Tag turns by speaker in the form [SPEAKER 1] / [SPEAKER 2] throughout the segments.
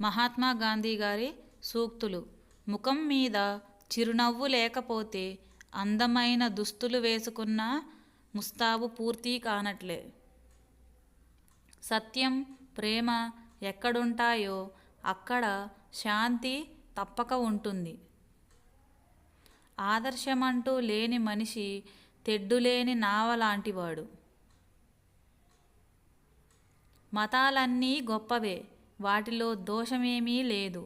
[SPEAKER 1] మహాత్మా గాంధీ గారి సూక్తులు. ముఖం మీద చిరునవ్వు లేకపోతే అందమైన దుస్తులు వేసుకున్న ముస్తాబు పూర్తి కానట్లే. సత్యం, ప్రేమ ఎక్కడుంటాయో అక్కడ శాంతి తప్పక ఉంటుంది. ఆదర్శమంటూ లేని మనిషి తెడ్డులేని నావ లాంటివాడు. మతాలన్నీ గొప్పవే, వాటిలో దోషమేమీ లేదు.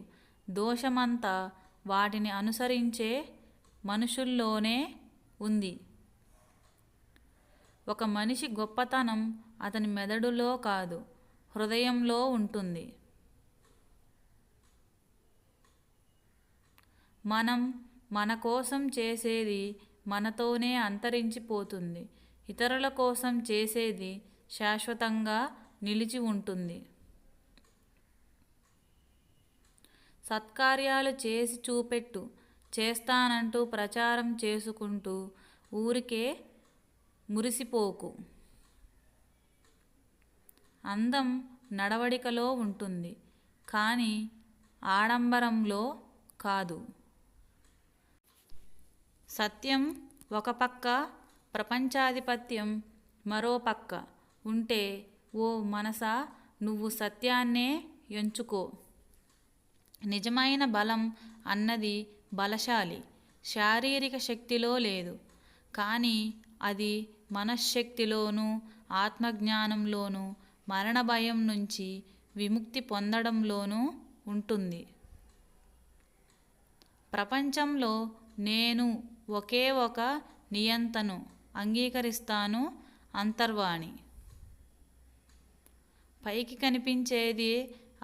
[SPEAKER 1] దోషమంతా వాటిని అనుసరించే మనుషుల్లోనే ఉంది. ఒక మనిషి గొప్పతనం అతని మెదడులో కాదు, హృదయంలో ఉంటుంది. మనం మన కోసం చేసేది మనతోనే అంతరించిపోతుంది. ఇతరుల కోసం చేసేది శాశ్వతంగా నిలిచి ఉంటుంది. సత్కార్యాలు చేసి చూపెట్టు, చేస్తానంటూ ప్రచారం చేసుకుంటూ ఊరికే మురిసిపోకు. అందం నడవడికలో ఉంటుంది, కానీ ఆడంబరంలో కాదు. సత్యం ఒక పక్క, ప్రపంచాధిపత్యం మరో పక్క ఉంటే ఓ మనసా నువ్వు సత్యాన్నే ఎంచుకో. నిజమైన బలం అన్నది బలశాలి శారీరక శక్తిలో లేదు, కానీ అది మనశ్శక్తిలోనూ ఆత్మజ్ఞానంలోనూ మరణ భయం నుంచి విముక్తి పొందడంలోనూ ఉంటుంది. ప్రపంచంలో నేను ఒకే ఒక నియంతను అంగీకరిస్తాను, అంతర్వాణి. పైకి కనిపించేది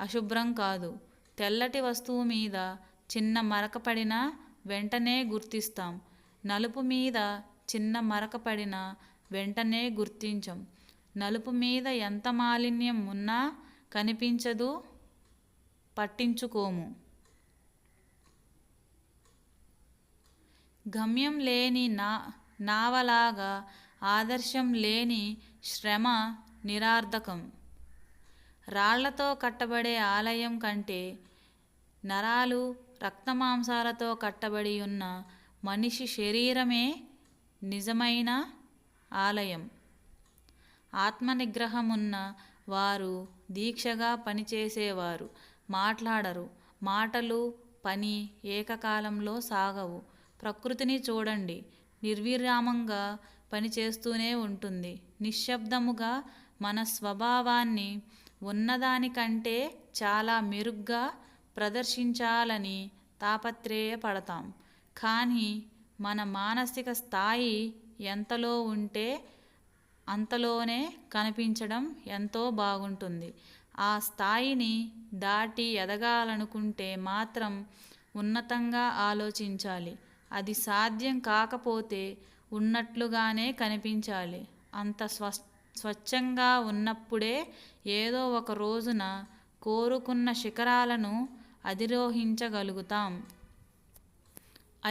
[SPEAKER 1] అశుభ్రం కాదు. తెల్లటి వస్తువు మీద చిన్న మరక పడినా వెంటనే గుర్తిస్తాం. నలుపు మీద చిన్న మరక పడినా వెంటనే గుర్తించం. నలుపు మీద ఎంత మాలిన్యం ఉన్నా కనిపించదు, పట్టించుకోము. గమ్యం లేని నావలాగా ఆదర్శం లేని శ్రమ నిరర్థకం. రాళ్లతో కట్టబడే ఆలయం కంటే నరాలు రక్తమాంసాలతో కట్టబడి ఉన్న మనిషి శరీరమే నిజమైన ఆలయం. ఆత్మనిగ్రహమున్న వారు దీక్షగా పనిచేసేవారు. మాట్లాడరు. మాటలు, పని ఏకకాలంలో సాగవు. ప్రకృతిని చూడండి, నిర్విరామంగా పనిచేస్తూనే ఉంటుంది. నిశ్శబ్దముగా మన స్వభావాన్ని ఉన్నదానికంటే చాలా మెరుగ్గా ప్రదర్శించాలని తాపత్రయపడతాం. కానీ మన మానసిక స్థాయి ఎంతలో ఉంటే అంతలోనే కనిపించడం ఎంతో బాగుంటుంది. ఆ స్థాయిని దాటి ఎదగాలనుకుంటే మాత్రం ఉన్నతంగా ఆలోచించాలి. అది సాధ్యం కాకపోతే ఉన్నట్లుగానే కనిపించాలి. అంత స్వచ్ఛంగా ఉన్నప్పుడే ఏదో ఒక రోజున కోరుకున్న శిఖరాలను అధిరోహించగలుగుతాం.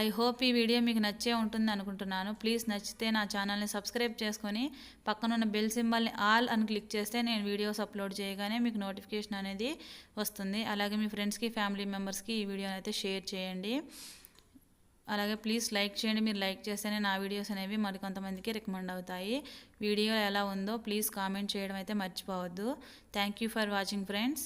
[SPEAKER 1] ఐ హోప్ ఈ వీడియో మీకు నచ్చే ఉంటుంది అనుకుంటున్నాను. ప్లీజ్ నచ్చితే నా ఛానల్ని సబ్స్క్రైబ్ చేసుకొని పక్కనున్న బెల్ సింబల్ని ఆల్ అని క్లిక్ చేస్తే నేను వీడియోస్ అప్లోడ్ చేయగానే మీకు నోటిఫికేషన్ అనేది వస్తుంది. అలాగే మీ ఫ్రెండ్స్కి, ఫ్యామిలీ మెంబర్స్కి ఈ వీడియోని అయితే షేర్ చేయండి. అలాగే ప్లీజ్ లైక్ చేయండి. మీరు లైక్ చేస్తేనే నా వీడియోస్ అనేవి మరికొంతమందికి రికమెండ్ అవుతాయి. వీడియో ఎలా ఉందో ప్లీజ్ కామెంట్ చేయడం అయితే మర్చిపోవద్దు. Thank you for watching friends.